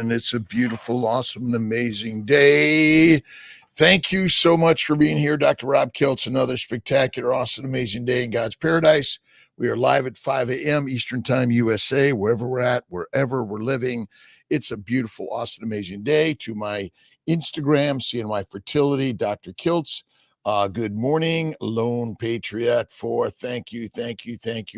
and it's a beautiful, awesome, and amazing day. Thank you so much for being here, Dr. Rob Kiltz. Another spectacular, awesome, amazing day in God's paradise. We are live at 5 a.m. Eastern Time, USA, wherever we're at, wherever we're living. It's a beautiful, awesome, amazing day. To my Instagram, CNY Fertility, Dr. Kiltz. Good morning, Lone Patriot 4. Thank you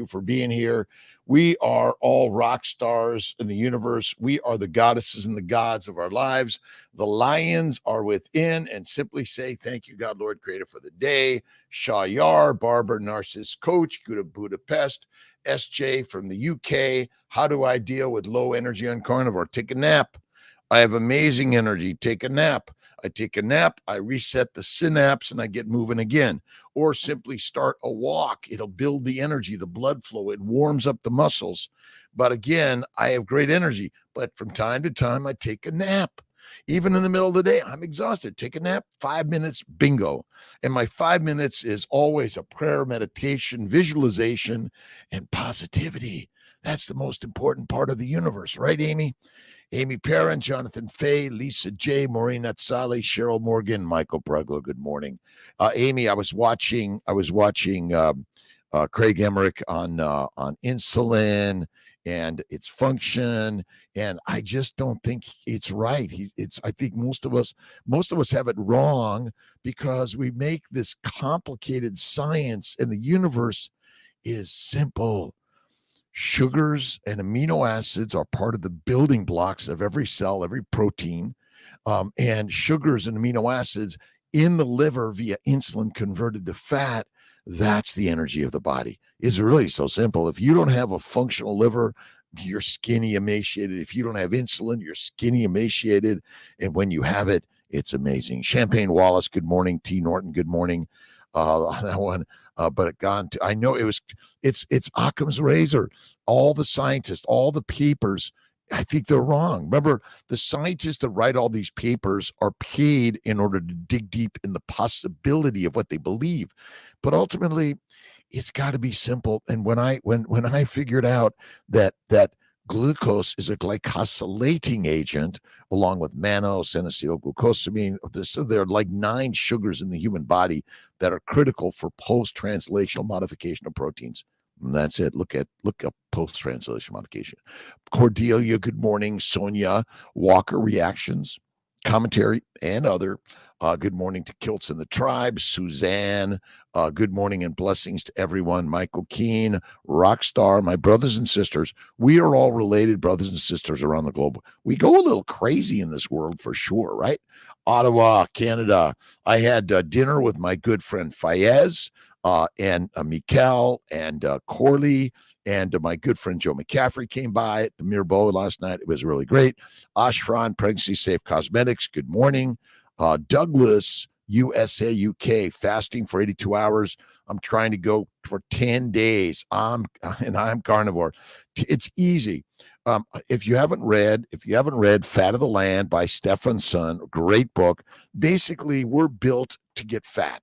for being here. We are all rock stars in the universe. We are the goddesses and the gods of our lives. The lions are within, and simply say, thank you, God, Lord, Creator, for the day. Shayar, Barber, Narcissus Coach, Good of Budapest, SJ from the UK. How do I deal with low energy on carnivore? Take a nap. I have amazing energy. Take a nap. I take a nap, I reset the synapse, and I get moving again. Or simply start a walk. It'll build the energy, the blood flow. It warms up the muscles. But again, I have great energy. But from time to time, I take a nap. Even in the middle of the day, I'm exhausted. Take a nap, 5 minutes, bingo. And my 5 minutes is always a prayer, meditation, visualization, and positivity. That's the most important part of the universe, right, Amy? Amy Perrin, Jonathan Fay, Lisa J, Maureen Natsali, Cheryl Morgan, Michael Brugler. Good morning, Amy. I was watching Craig Emmerich on insulin and its function, and I just don't think it's right. I think most of us have it wrong because we make this complicated science, and the universe is simple. Sugars and amino acids are part of the building blocks of every cell, every protein, and sugars and amino acids in the liver via insulin converted to fat. That's the energy of the body. It's really so simple. If you don't have a functional liver, you're skinny, emaciated. If you don't have insulin, you're skinny, emaciated. And when you have it, it's amazing. Champagne Wallace, good morning. T. Norton, good morning. That one. But it gone to, I know it's Occam's razor. All the scientists, all the papers, I think they're wrong. Remember, the scientists that write all these papers are paid in order to dig deep in the possibility of what they believe. But ultimately, it's got to be simple. And when I figured out that glucose is a glycosylating agent, along with mannose and acetylglucosamine. So there are like 9 sugars in the human body that are critical for post-translational modification of proteins. And that's it. Look up post-translational modification. Cordelia, good morning. Sonia, Walker reactions, commentary, and other. Good morning to Kiltz and the tribe. Suzanne, good morning and blessings to everyone. Michael Keene, Rockstar, my brothers and sisters. We are all related brothers and sisters around the globe. We go a little crazy in this world for sure, right? Ottawa, Canada. I had dinner with my good friend Fayez and Mikkel and Corley. And my good friend Joe McCaffrey came by at the Mirbeau last night. It was really great. Ashfran, Pregnancy Safe Cosmetics, good morning. Douglas, USA, UK, fasting for 82 hours. I'm trying to go for 10 days. I'm carnivore. It's easy. If you haven't read Fat of the Land by Stefan Sun, great book. Basically, we're built to get fat.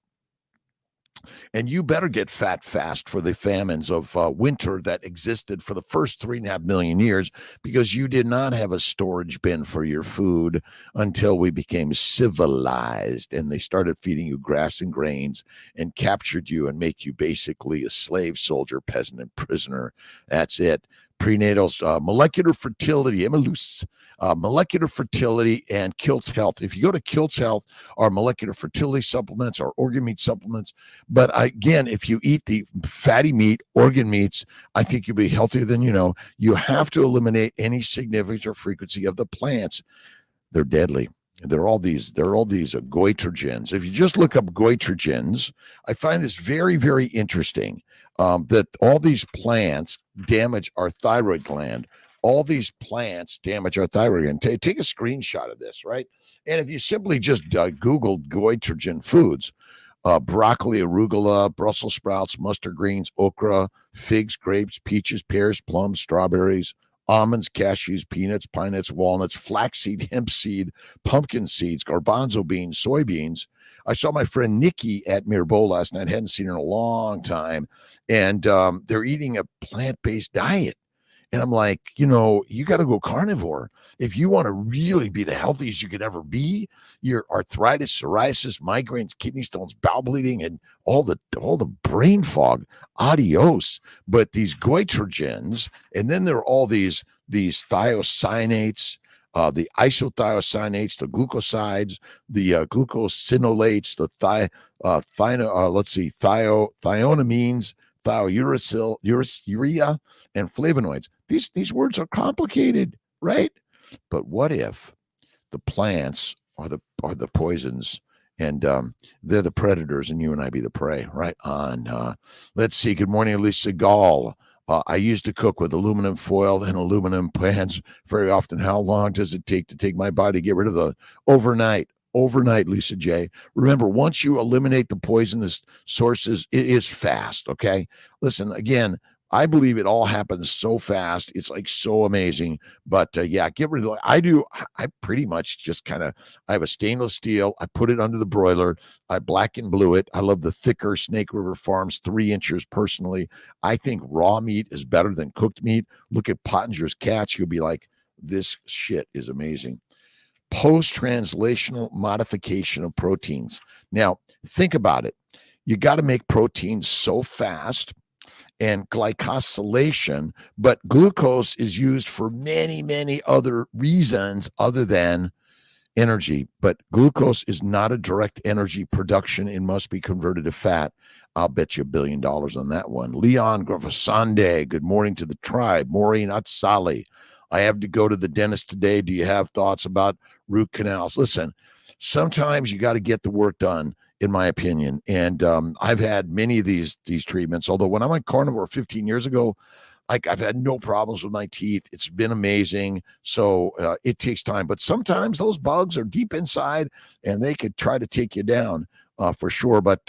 And you better get fat fast for the famines of winter that existed for the first 3.5 million years, because you did not have a storage bin for your food until we became civilized and they started feeding you grass and grains and captured you and make you basically a slave, soldier, peasant, and prisoner. That's it. Prenatals, molecular fertility, Emelus, molecular fertility, and Kiltz Health. If you go to Kiltz Health, our molecular fertility supplements, our organ meat supplements. But again, if you eat the fatty meat, organ meats, I think you'll be healthier than you know. You have to eliminate any significance or frequency of the plants. They're deadly. They're all these goitrogens. If you just look up goitrogens, I find this very, very interesting. That all these plants damage our thyroid gland. All these plants damage our thyroid gland. Take a screenshot of this, right? And if you simply just Google goitrogen foods, broccoli, arugula, Brussels sprouts, mustard greens, okra, figs, grapes, peaches, pears, plums, strawberries, almonds, cashews, peanuts, pine nuts, walnuts, flaxseed, hemp seed, pumpkin seeds, garbanzo beans, soybeans. I saw my friend Nikki at Mirbeau last night. Hadn't seen her in a long time. And they're eating a plant-based diet. And I'm like, you got to go carnivore. If you want to really be the healthiest you could ever be, your arthritis, psoriasis, migraines, kidney stones, bowel bleeding, and all the brain fog, adios. But these goitrogens, and then there are all these thiocyanates, the isothiocyanates, the glucosides, the glucosinolates, the thionamines, thiourea, and flavonoids. These words are complicated, right? But what if the plants are the poisons, and they're the predators, and you and I be the prey, right? Let's see. Good morning, Lisa Gall. I used to cook with aluminum foil and aluminum pans very often. How long does it take my body to get rid of the overnight? Overnight, Lisa J. Remember, once you eliminate the poisonous sources, it is fast. Okay. Listen, again, I believe it all happens so fast. It's like so amazing. But yeah, get rid of it. I pretty much just I have a stainless steel. I put it under the broiler. I black and blue it. I love the thicker Snake River Farms 3 inches personally. I think raw meat is better than cooked meat. Look at Pottinger's cats. You'll be like, this shit is amazing. Post-translational modification of proteins. Now, think about it. You got to make proteins so fast and glycosylation, but glucose is used for many, many other reasons other than energy. But glucose is not a direct energy production. It must be converted to fat. I'll bet you $1 billion on that one. Leon Gravasande, good morning to the tribe. Maureen Atsali, I have to go to the dentist today. Do you have thoughts about root canals? Listen, sometimes you got to get the work done, in my opinion. And I've had many of these treatments, although when I went carnivore 15 years ago, like I've had no problems with my teeth. It's been amazing. So it takes time, but sometimes those bugs are deep inside and they could try to take you down for sure. But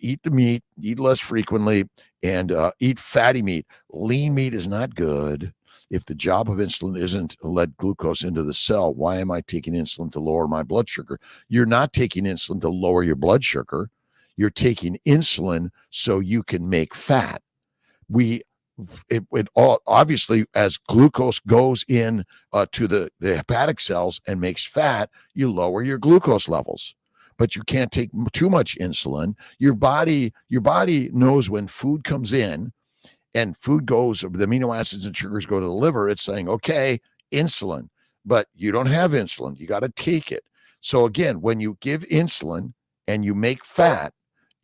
eat the meat, eat less frequently, and eat fatty meat. Lean meat is not good. If the job of insulin isn't to let glucose into the cell, why am I taking insulin to lower my blood sugar? You're not taking insulin to lower your blood sugar. You're taking insulin so you can make fat. It all obviously, as glucose goes in to the hepatic cells and makes fat, you lower your glucose levels. But you can't take too much insulin. Your body knows when food comes in and food goes, the amino acids and sugars go to the liver. It's saying, okay, insulin, but you don't have insulin. You got to take it. So again, when you give insulin and you make fat,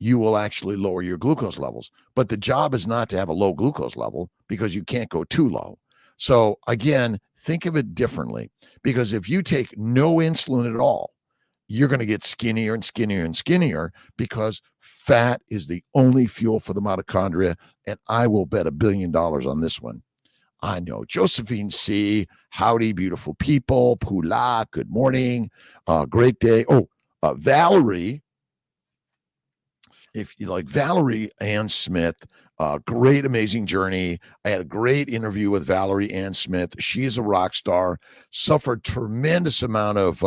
you will actually lower your glucose levels. But the job is not to have a low glucose level because you can't go too low. So again, think of it differently, because if you take no insulin at all, you're going to get skinnier and skinnier and skinnier, because fat is the only fuel for the mitochondria. And I will bet $1 billion on this one. I know. Josephine C., howdy, beautiful people. Pula, good morning. Great day. Valerie, if you like Valerie Ann Smith, great, amazing journey. I had a great interview with Valerie Ann Smith. She is a rock star, suffered tremendous amount of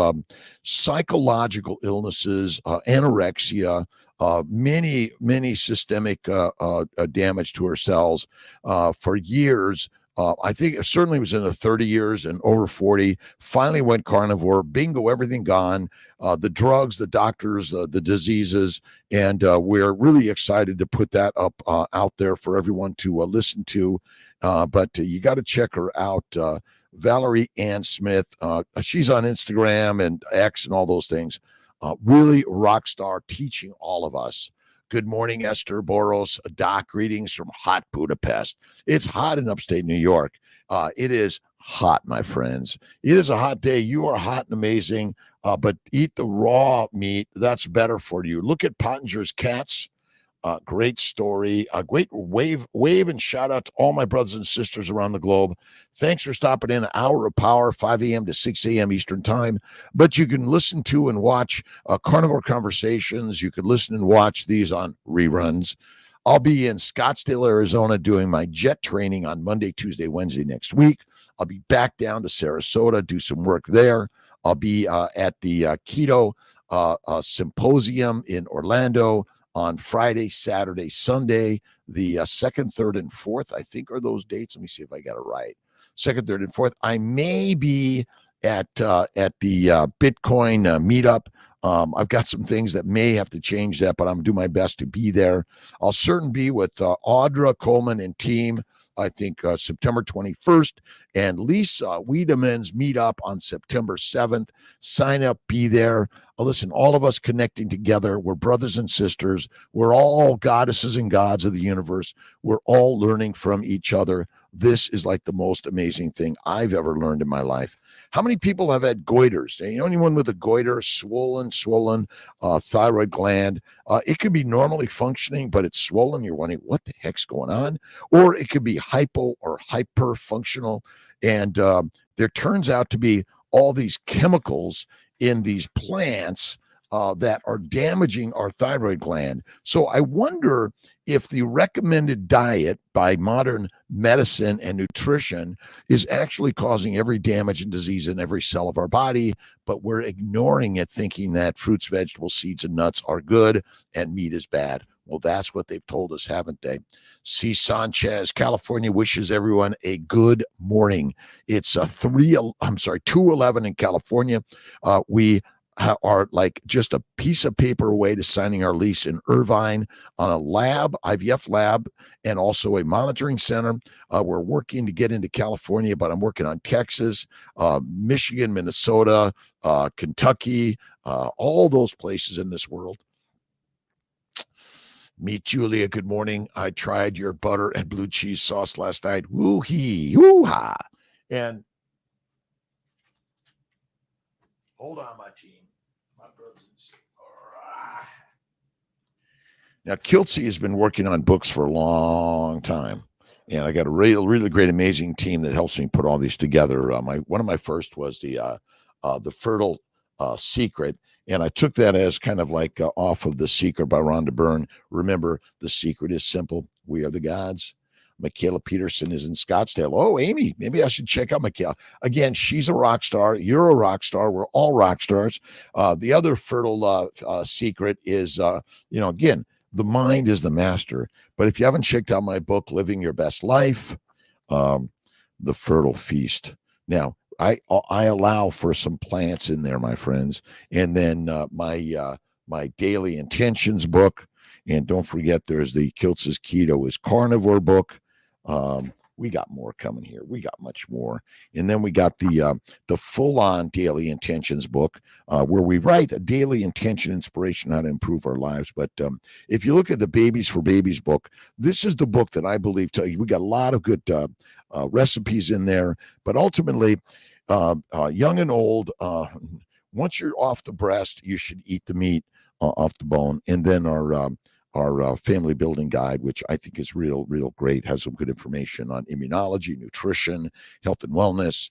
psychological illnesses, anorexia, many systemic damage to her cells for years. I think it certainly was in the 30 years and over 40, finally went carnivore, bingo, everything gone, the drugs, the doctors, the diseases. And we're really excited to put that up out there for everyone to listen to. But you got to check her out, Valerie Ann Smith. She's on Instagram and X and all those things. Really rock star, teaching all of us. Good morning, Esther Boros. Doc, greetings from hot Budapest. It's hot in upstate New York. It is hot, my friends. It is a hot day. You are hot and amazing, but eat the raw meat. That's better for you. Look at Pottinger's cats. Great story. A great wave and shout out to all my brothers and sisters around the globe. Thanks for stopping in. An hour of power, 5 a.m. to 6 a.m. Eastern time. But you can listen to and watch Carnivore Conversations. You can listen and watch these on reruns. I'll be in Scottsdale, Arizona, doing my jet training on Monday, Tuesday, Wednesday next week. I'll be back down to Sarasota, do some work there. I'll be at the Keto Symposium in Orlando on Friday, Saturday, Sunday. The 2nd, 3rd, and 4th, I think, are those dates. Let me see if I got it right. 2nd, 3rd, and 4th. I may be at the Bitcoin meetup. I've got some things that may have to change that, but I'm going to do my best to be there. I'll certainly be with Audra Coleman and team, I think September 21st, and Lisa Wiedemann's meetup on September 7th. Sign up, be there. Listen, all of us connecting together. We're brothers and sisters. We're all goddesses and gods of the universe. We're all learning from each other. This is like the most amazing thing I've ever learned in my life. How many people have had goiters? You know, anyone with a goiter, swollen thyroid gland? It could be normally functioning, but it's swollen. You're wondering, what the heck's going on? Or it could be hypo or hyper functional. And there turns out to be all these chemicals in these plants that are damaging our thyroid gland. So I wonder if the recommended diet by modern medicine and nutrition is actually causing every damage and disease in every cell of our body, but we're ignoring it, thinking that fruits, vegetables, seeds, and nuts are good and meat is bad. Well, that's what they've told us, haven't they? C. Sanchez, California, wishes everyone a good morning. It's 2:11 in California. We are like just a piece of paper away to signing our lease in Irvine on a lab, IVF lab, and also a monitoring center. We're working to get into California, but I'm working on Texas, Michigan, Minnesota, Kentucky, all those places in this world. Meet Julia. Good morning. I tried your butter and blue cheese sauce last night. Woo-hee, woo-ha. And hold on, my team. My brothers and sisters. Now, Kiltz has been working on books for a long time. And I got a really great, amazing team that helps me put all these together. One of my first was the Fertile Secret. And I took that as kind of like off of The Secret by Rhonda Byrne. Remember, the secret is simple. We are the gods. Michaela Peterson is in Scottsdale. Oh, Amy, maybe I should check out Michaela. Again, she's a rock star. You're a rock star. We're all rock stars. The other Fertile Secret is, again, the mind is the master. But if you haven't checked out my book, Living Your Best Life, The Fertile Feast. Now, I allow for some plants in there, my friends, and then my Daily Intentions book, and don't forget there's the Kiltz's Keto is Carnivore book. We got more coming here. We got much more, and then we got the full-on Daily Intentions book, where we write a daily intention, inspiration, how to improve our lives. But if you look at the Babies for Babies book, this is the book that I believe we got a lot of good recipes in there, but ultimately. Young and old, once you're off the breast, you should eat the meat off the bone. And then our family building guide, which I think is real great, has some good information on immunology, nutrition, health and wellness,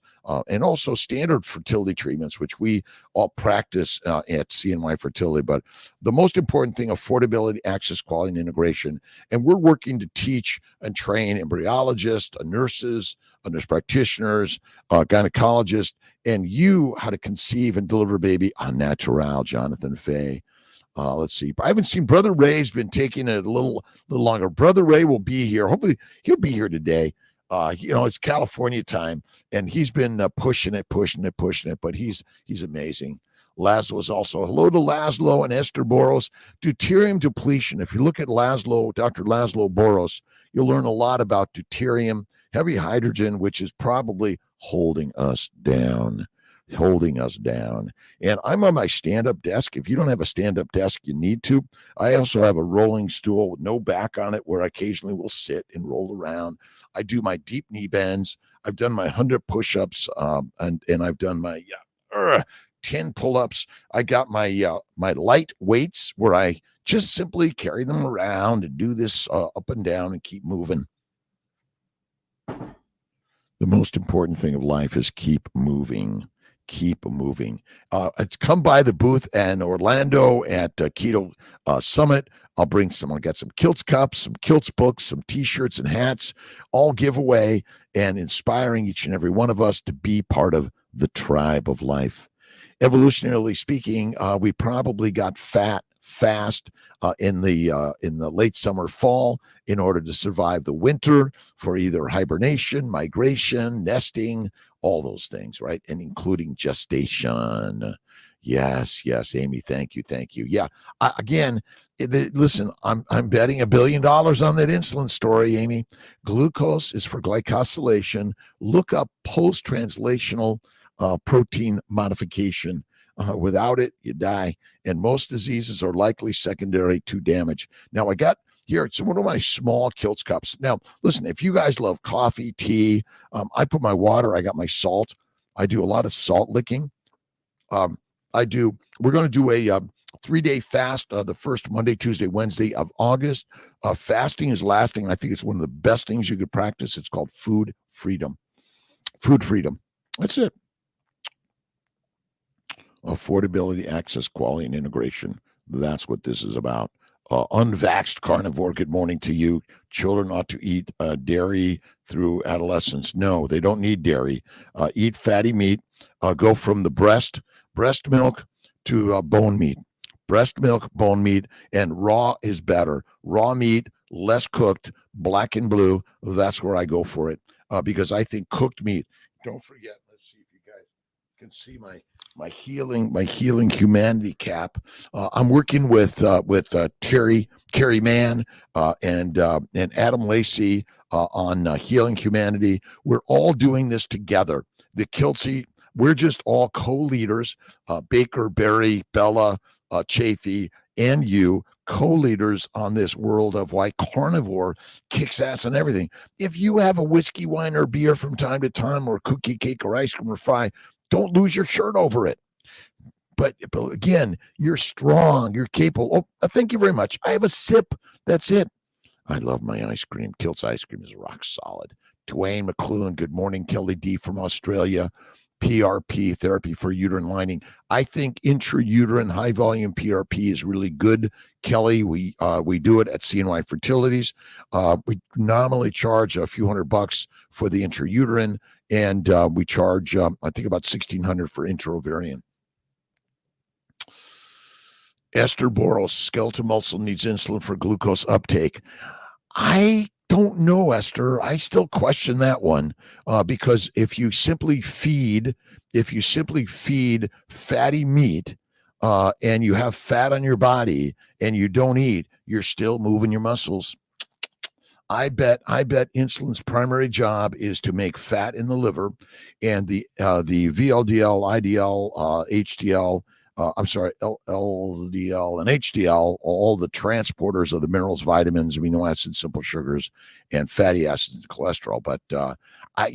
and also standard fertility treatments, which we all practice at CNY Fertility. But the most important thing, affordability, access, quality, and integration. And we're working to teach and train embryologists, nurses, nurse practitioners, gynecologists, and you how to conceive and deliver a baby on natural, Jonathan Fay. Let's see. I haven't seen Brother Ray's been taking it a little longer. Brother Ray will be here. Hopefully he'll be here today. It's California time, and he's been pushing it, but he's amazing. Laszlo is also. Hello to Laszlo and Esther Boros. Deuterium depletion. If you look at Laszlo, Dr. Laszlo Boros, you'll learn a lot about deuterium, heavy hydrogen, which is probably holding us down. And I'm on my stand-up desk. If you don't have a stand-up desk, you need to. I also have a rolling stool with no back on it where I occasionally will sit and roll around. I do my deep knee bends. I've done my 100 push-ups, and I've done my 10 pull-ups. I got my light weights where I just simply carry them around and do this up and down and keep moving. The most important thing of life is keep moving. It's come by the booth in Orlando at Keto Summit. I'll got some Kiltz Cups, some Kiltz books, some t-shirts and hats, all giveaway and inspiring each and every one of us to be part of the tribe of life. Evolutionarily speaking, we probably got fat fast in the late summer, fall, in order to survive the winter for either hibernation, migration, nesting, all those things, right? And including gestation. Yes, yes, Amy. Thank you, thank you. Yeah, again, listen, I'm betting $1 billion on that insulin story, Amy. Glucose is for glycosylation. Look up post-translational protein modification. Without it, you die. And most diseases are likely secondary to damage. Now, I got here, it's one of my small Kiltz cups. Now, listen, if you guys love coffee, tea, I put my water, I got my salt. I do a lot of salt licking. We're going to do a 3-day fast the first Monday, Tuesday, Wednesday of August. Fasting is lasting. I think it's one of the best things you could practice. It's called food freedom. Food freedom. That's it. Affordability, access, quality, and integration. That's what this is about. Unvaxxed carnivore, good morning to you. Children ought to eat dairy through adolescence. No, they don't need dairy. Eat fatty meat. Go from the breast milk to bone meat. Breast milk, bone meat, and raw is better. Raw meat, less cooked, black and blue. That's where I go for it because I think cooked meat. Don't forget. Let's see if you guys can see my healing humanity cap. I'm working with Terry Mann and Adam Lacey on healing humanity. We're all doing this together. The Kiltz, we're just all co-leaders. Baker, Barry, Bella, Chafee, and you co-leaders on this world of why carnivore kicks ass and everything. If you have a whiskey, wine, or beer from time to time, or cookie, cake, or ice cream or fry, don't lose your shirt over it. But again, you're strong. You're capable. Oh, thank you very much. I have a sip. That's it. I love my ice cream. Kiltz ice cream is rock solid. Dwayne McLuhan, good morning. Kelly D from Australia. PRP, therapy for uterine lining. I think intrauterine high volume PRP is really good. Kelly, we do it at CNY Fertilities. We nominally charge a few $100 for the intrauterine, and we charge I think about $1,600 for intraovarian. Esther Boros, skeletal muscle needs insulin for glucose uptake. I don't know, Esther. I still question that one because if you simply feed fatty meat and you have fat on your body and you don't eat, you're still moving your muscles. I bet insulin's primary job is to make fat in the liver, and the VLDL, IDL, HDL. LDL and HDL, all the transporters of the minerals, vitamins, amino acids, simple sugars, and fatty acids and cholesterol. But I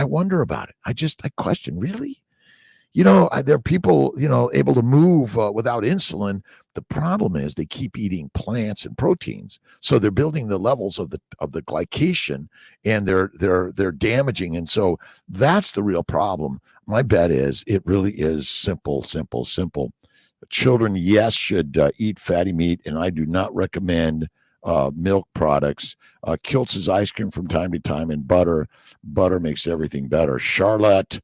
wonder about it. I question, really? There are people, able to move without insulin. The problem is they keep eating plants and proteins, so they're building the levels of the glycation, and they're damaging. And so that's the real problem. My bet is it really is simple. Children, yes, should eat fatty meat, and I do not recommend milk products. Kiltz's ice cream from time to time, and butter. Butter makes everything better. Charlotte.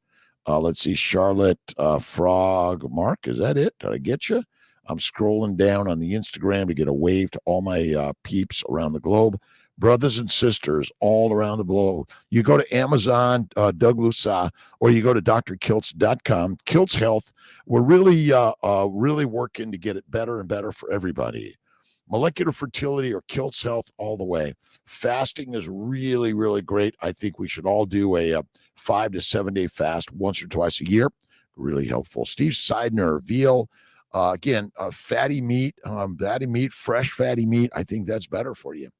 Let's see, Charlotte Frog Mark. Is that it? Did I get you? I'm scrolling down on the Instagram to get a wave to all my peeps around the globe. Brothers and sisters all around the globe. You go to Amazon, Doug Lusa, or you go to drkiltz.com. Kiltz Health. We're really working to get it better and better for everybody. Molecular fertility or Kiltz Health all the way. Fasting is really, really great. I think we should all do a 5 to 7 day fast once or twice a year. Really helpful. Steve Seidner, veal. Again, fatty meat, fresh fatty meat. I think that's better for you.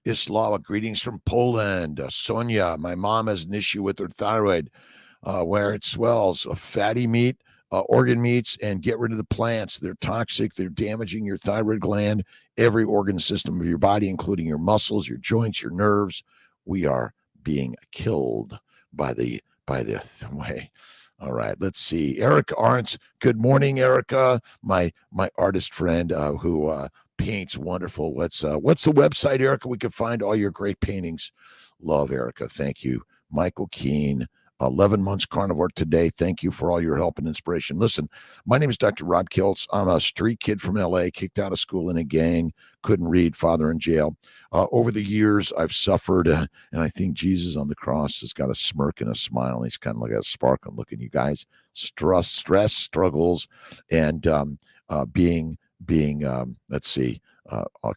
Islawa, greetings from Poland. Sonia, my mom has an issue with her thyroid where it swells. Fatty meat, organ meats, and get rid of the plants. They're toxic. They're damaging your thyroid gland, every organ system of your body, including your muscles, your joints, your nerves. We are being killed by the way. All right, let's see. Erica Arntz. Good morning, Erica, my artist friend who paints wonderful. What's the website, Erica? We can find all your great paintings. Love, Erica. Thank you. Michael Keene. 11 months carnivore today. Thank you for all your help and inspiration. Listen, my name is Dr. Rob Kiltz. I'm a street kid from LA, kicked out of school in a gang, couldn't read, father in jail. Over the years, I've suffered, and I think Jesus on the cross has got a smirk and a smile. And he's kind of like a sparkling look at you guys. Stress, struggles, and being let's see,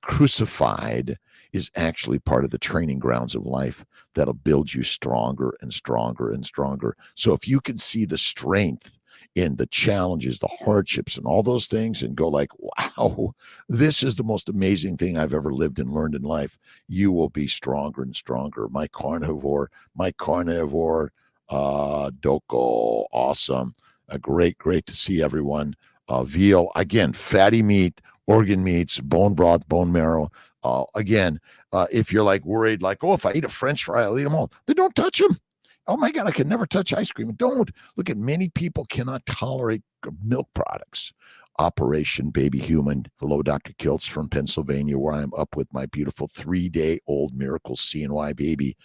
crucified is actually part of the training grounds of life that'll build you stronger and stronger and stronger. So if you can see the strength in the challenges, the hardships, and all those things, and go like, wow, this is the most amazing thing I've ever lived and learned in life, you will be stronger and stronger. My carnivore, Doko, awesome. Great to see everyone. Veal, again, fatty meat, organ meats, bone broth, bone marrow. Again, if you're like worried, like, oh, if I eat a French fry, I'll eat them all. Then don't touch them. Oh my God, I can never touch ice cream. Don't. Look at many people cannot tolerate milk products. Operation Baby Human. Hello, Dr. Kiltz from Pennsylvania, where I'm up with my beautiful 3-day-old miracle CNY baby.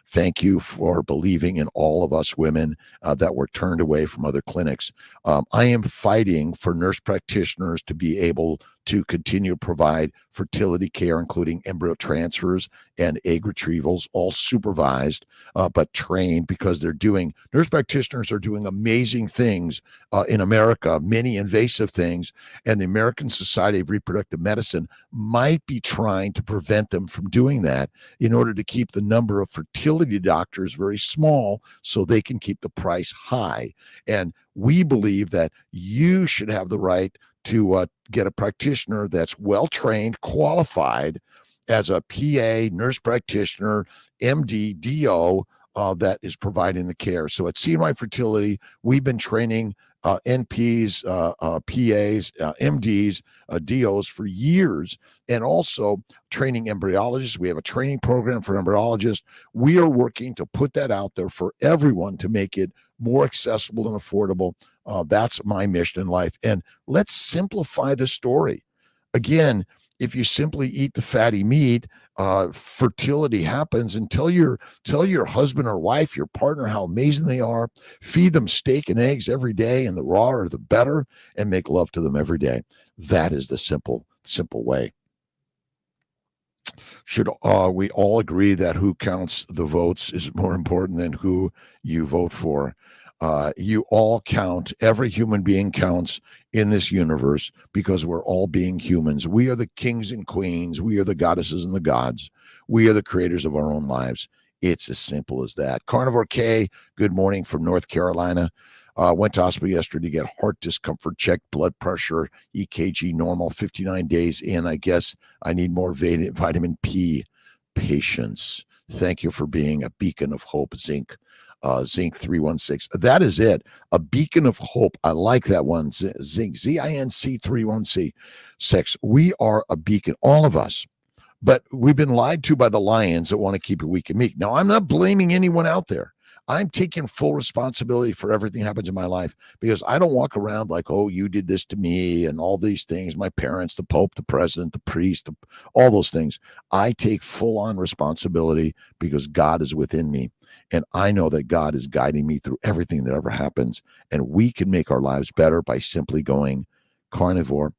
Thank you for believing in all of us women that were turned away from other clinics. I am fighting for nurse practitioners to be able to continue to provide fertility care, including embryo transfers and egg retrievals, all supervised but trained, because nurse practitioners are doing amazing things in America, many invasive things, and the American Society of Reproductive Medicine might be trying to prevent them from doing that in order to keep the number of fertility doctors very small so they can keep the price high. And we believe that you should have the right to get a practitioner that's well-trained, qualified as a PA, nurse practitioner, MD, DO, that is providing the care. So at CNY Fertility, we've been training NPs, PAs, MDs, DOs for years, and also training embryologists. We have a training program for embryologists. We are working to put that out there for everyone to make it more accessible and affordable. That's my mission in life. And let's simplify the story. Again, if you simply eat the fatty meat, fertility happens. And tell your husband or wife, your partner, how amazing they are. Feed them steak and eggs every day, and the raw or the better, and make love to them every day. That is the simple way. Should we all agree that who counts the votes is more important than who you vote for? You all count. Every human being counts in this universe because we're all being humans. We are the kings and queens. We are the goddesses and the gods. We are the creators of our own lives. It's as simple as that. Carnivore K, good morning from North Carolina. Went to hospital yesterday to get heart discomfort checked, blood pressure, EKG normal, 59 days in. I guess I need more vitamin P. Patience. Thank you for being a beacon of hope, Zinc. Zinc 316. That is it. A beacon of hope. I like that one. Zinc, ZINC 316. We are a beacon, all of us. But we've been lied to by the lions that want to keep it weak and meek. Now, I'm not blaming anyone out there. I'm taking full responsibility for everything that happens in my life, because I don't walk around like, oh, you did this to me and all these things, my parents, the Pope, the president, the priest, all those things. I take full-on responsibility because God is within me. And I know that God is guiding me through everything that ever happens. And we can make our lives better by simply going carnivore,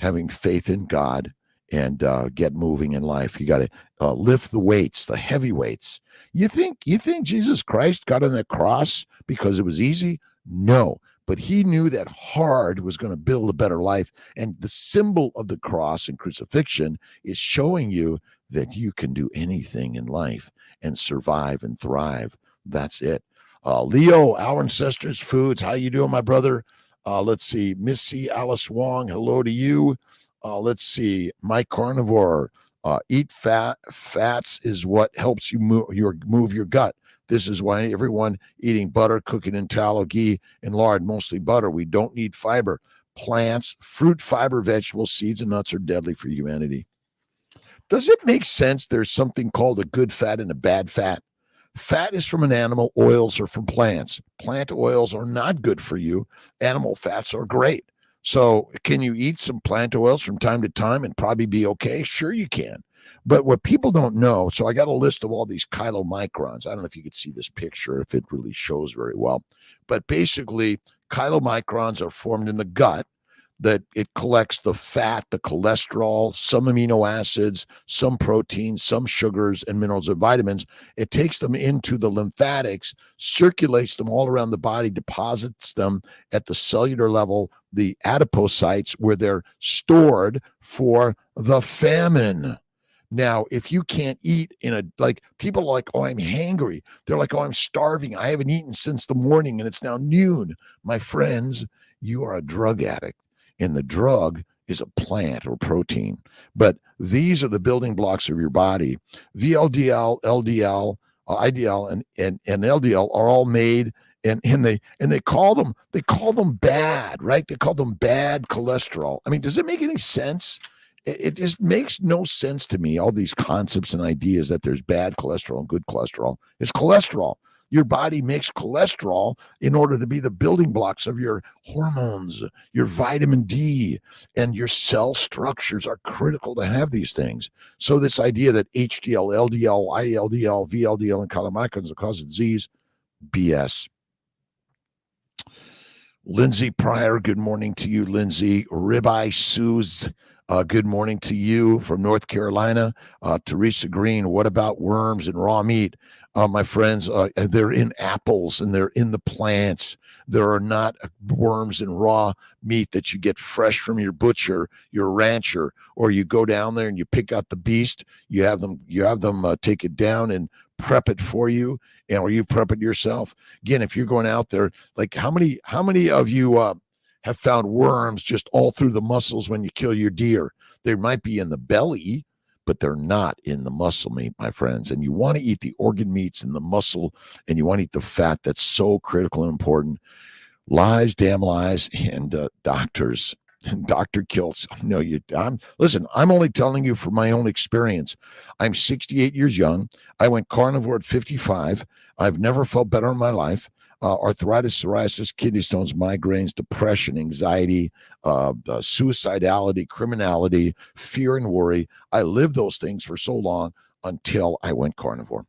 having faith in God, and get moving in life. You got to lift the weights, the heavy weights. You think Jesus Christ got on that cross because it was easy? No. But he knew that hard was going to build a better life. And the symbol of the cross and crucifixion is showing you that you can do anything in life and survive and thrive. That's it. Leo, our ancestors' foods. How you doing, my brother? Let's see. Missy Alice Wong, hello to you. Let's see. Mike Carnivore. Eat fats is what helps you move your gut. This is why everyone eating butter, cooking in tallow, ghee, and lard, mostly butter. We don't need fiber. Plants, fruit, fiber, vegetables, seeds, and nuts are deadly for humanity. Does it make sense there's something called a good fat and a bad fat? Fat is from an animal. Oils are from plants. Plant oils are not good for you. Animal fats are great. So can you eat some plant oils from time to time and probably be okay? Sure you can. But what people don't know, so I got a list of all these chylomicrons. I don't know if you could see this picture, if it really shows very well. But basically, chylomicrons are formed in the gut, that it collects the fat, the cholesterol, some amino acids, some proteins, some sugars, and minerals and vitamins. It takes them into the lymphatics, circulates them all around the body, deposits them at the cellular level, the adipocytes, where they're stored for the famine. Now, if you can't eat like people are like, oh, I'm hangry. They're like, oh, I'm starving. I haven't eaten since the morning and it's now noon. My friends, you are a drug addict. And the drug is a plant or protein. But these are the building blocks of your body. VLDL, LDL, IDL, and LDL are all made, and they call them bad, right? They call them bad cholesterol. I mean, does it make any sense? It just makes no sense to me, all these concepts and ideas that there's bad cholesterol and good cholesterol. It's cholesterol. Your body makes cholesterol in order to be the building blocks of your hormones, your vitamin D, and your cell structures are critical to have these things. So this idea that HDL, LDL, ILDL, VLDL, and chylomicrons are causing disease, BS. Lindsay Pryor, good morning to you, Lindsay. Ribeye Suze, good morning to you from North Carolina. Teresa Green, what about worms and raw meat? My friends, they're in apples and they're in the plants. There are not worms and raw meat that you get fresh from your butcher, your rancher, or you go down there and you pick out the beast. You have them take it down and prep it for you, or you prep it yourself. Again, if you're going out there, like how many of you have found worms just all through the muscles when you kill your deer? They might be in the belly, but they're not in the muscle meat, my friends. And you want to eat the organ meats and the muscle, and you want to eat the fat. That's so critical and important. Lies, damn lies, and doctors. Dr. Kiltz, no, I'm only telling you from my own experience. I'm 68 years young. I went carnivore at 55. I've never felt better in my life. Arthritis, psoriasis, kidney stones, migraines, depression, anxiety, suicidality, criminality, fear, and worry. I lived those things for so long until I went carnivore.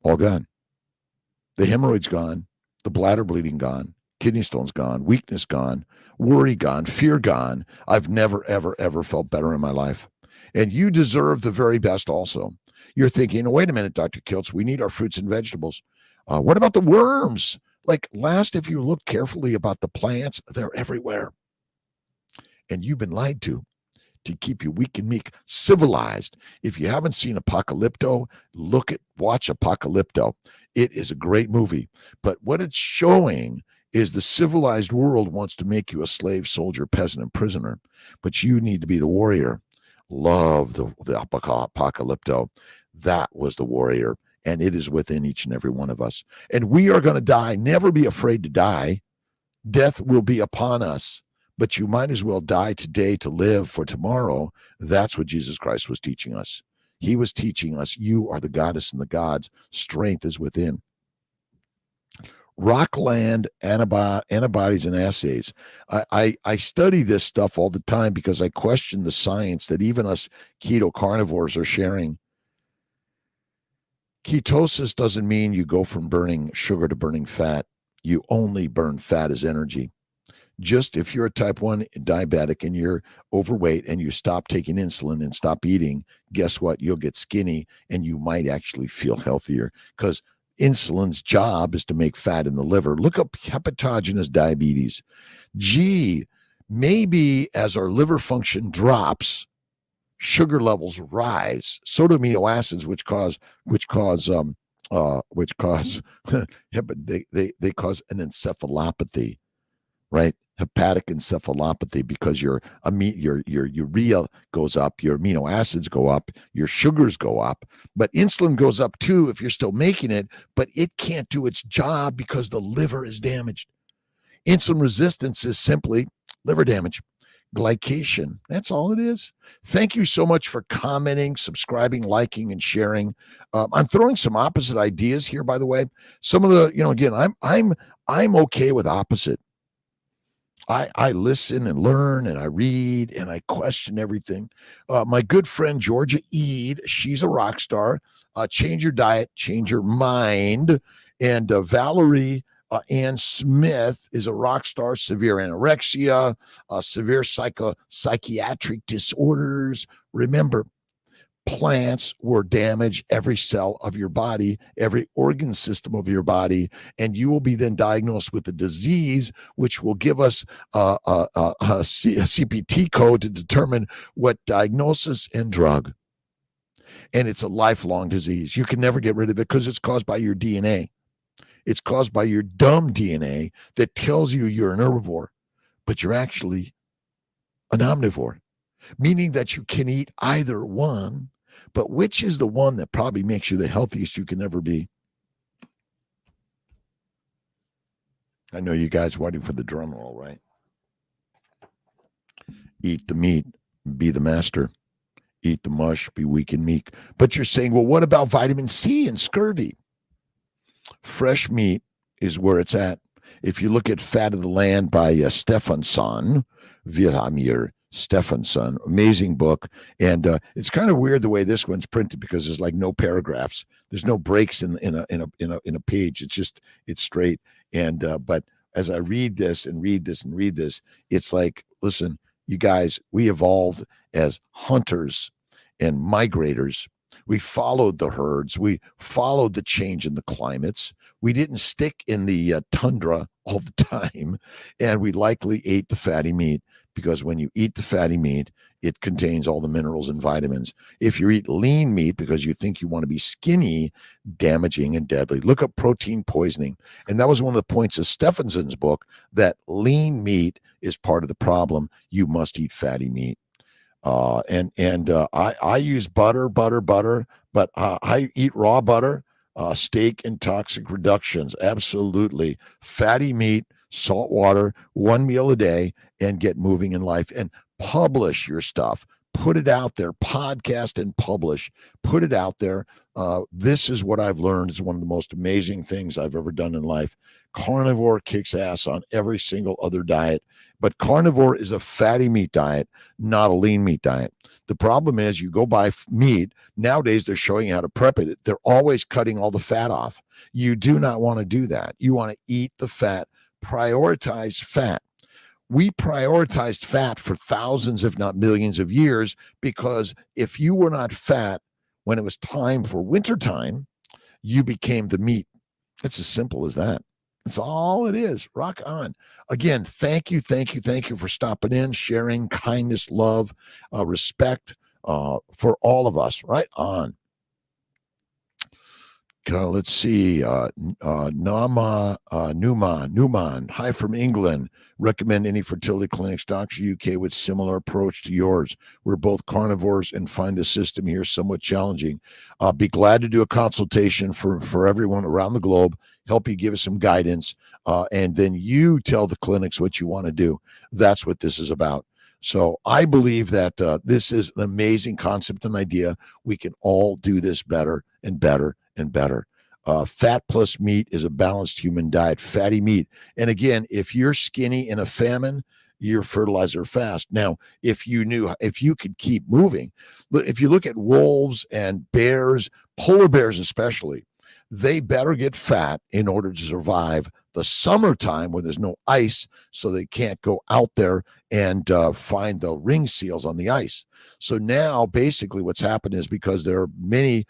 All gone. The hemorrhoids gone. The bladder bleeding gone. Kidney stones gone. Weakness gone. Worry gone. Fear gone. I've never, ever, ever felt better in my life. And you deserve the very best also. You're thinking, wait a minute, Dr. Kiltz, we need our fruits and vegetables. What about the worms? Like if you look carefully about the plants, they're everywhere. And you've been lied to keep you weak and meek, civilized. If you haven't seen Apocalypto, watch Apocalypto. It is a great movie. But what it's showing is the civilized world wants to make you a slave, soldier, peasant, and prisoner. But you need to be the warrior. Love the Apocalypto. That was the warrior. And it is within each and every one of us. And we are going to die. Never be afraid to die. Death will be upon us. But you might as well die today to live for tomorrow. That's what Jesus Christ was teaching us. He was teaching us, you are the goddess and the gods. Strength is within. Rockland antibodies and assays. I study this stuff all the time because I question the science that even us keto carnivores are sharing. Ketosis doesn't mean you go from burning sugar to burning fat. You only burn fat as energy. Just if you're a type 1 diabetic and you're overweight and you stop taking insulin and stop eating, guess what? You'll get skinny and you might actually feel healthier because insulin's job is to make fat in the liver. Look up hepatogenous diabetes. Maybe as our liver function drops, sugar levels rise. So do amino acids, which cause they cause an encephalopathy, right? Hepatic encephalopathy, because your urea goes up, your amino acids go up, your sugars go up, but insulin goes up too if you're still making it, but it can't do its job because the liver is damaged. Insulin resistance is simply liver damage. Glycation. That's all it is. Thank you so much for commenting, subscribing, liking, and sharing. I'm throwing some opposite ideas here, by the way. Some of the, again, I'm okay with opposite. I listen and learn and I read and I question everything. My good friend Georgia Eade, she's a rock star. Change your diet, change your mind. And Valerie Ann Smith is a rock star, severe anorexia, severe psychiatric disorders. Remember, plants will damage every cell of your body, every organ system of your body, and you will be then diagnosed with a disease, which will give us a CPT code to determine what diagnosis and drug. And it's a lifelong disease. You can never get rid of it because it's caused by your DNA. It's caused by your dumb DNA that tells you you're an herbivore, but you're actually an omnivore, meaning that you can eat either one, but which is the one that probably makes you the healthiest you can ever be? I know you guys waiting for the drum roll, right? Eat the meat, be the master. Eat the mush, be weak and meek. But you're saying, well, what about vitamin C and scurvy? Fresh meat is where it's at. If you look at Fat of the Land by Stephenson, Vilhelmir Stephenson, amazing book. And it's kind of weird the way this one's printed because there's like no paragraphs. There's no breaks in a page. It's straight. And but as I read this and read this and read this, it's like, listen, you guys, we evolved as hunters and migrators. We followed the herds. We followed the change in the climates. We didn't stick in the tundra all the time. And we likely ate the fatty meat because when you eat the fatty meat, it contains all the minerals and vitamins. If you eat lean meat because you think you want to be skinny, damaging and deadly. Look up protein poisoning. And that was one of the points of Stephenson's book, that lean meat is part of the problem. You must eat fatty meat. I use butter, but I eat raw butter, steak and toxic reductions. Absolutely. Fatty meat, salt water, one meal a day, and get moving in life and publish your stuff. Put it out there, podcast and publish, put it out there. This is what I've learned is one of the most amazing things I've ever done in life. Carnivore kicks ass on every single other diet, but carnivore is a fatty meat diet, not a lean meat diet. The problem is you go buy meat. Nowadays, they're showing you how to prep it. They're always cutting all the fat off. You do not want to do that. You want to eat the fat, prioritize fat. We prioritized fat for thousands, if not millions of years, because if you were not fat when it was time for wintertime, you became the meat. It's as simple as that. That's all it is. Rock on. Again, thank you for stopping in, sharing kindness, love, respect for all of us. Right on. Let's see. Nama Newman. Hi from England. Recommend any fertility clinics, Dr. UK, with similar approach to yours. We're both carnivores and find the system here somewhat challenging. Be glad to do a consultation for everyone around the globe, help you, give us some guidance, and then you tell the clinics what you want to do. That's what this is about. So I believe that this is an amazing concept and idea. We can all do this better and better and better. Fat plus meat is a balanced human diet, fatty meat. And again, if you're skinny in a famine, you're fertilizer fast. Now, if you could keep moving, if you look at wolves and bears, polar bears especially, they better get fat in order to survive the summertime when there's no ice, so they can't go out there and find the ring seals on the ice. So now basically what's happened is, because there are many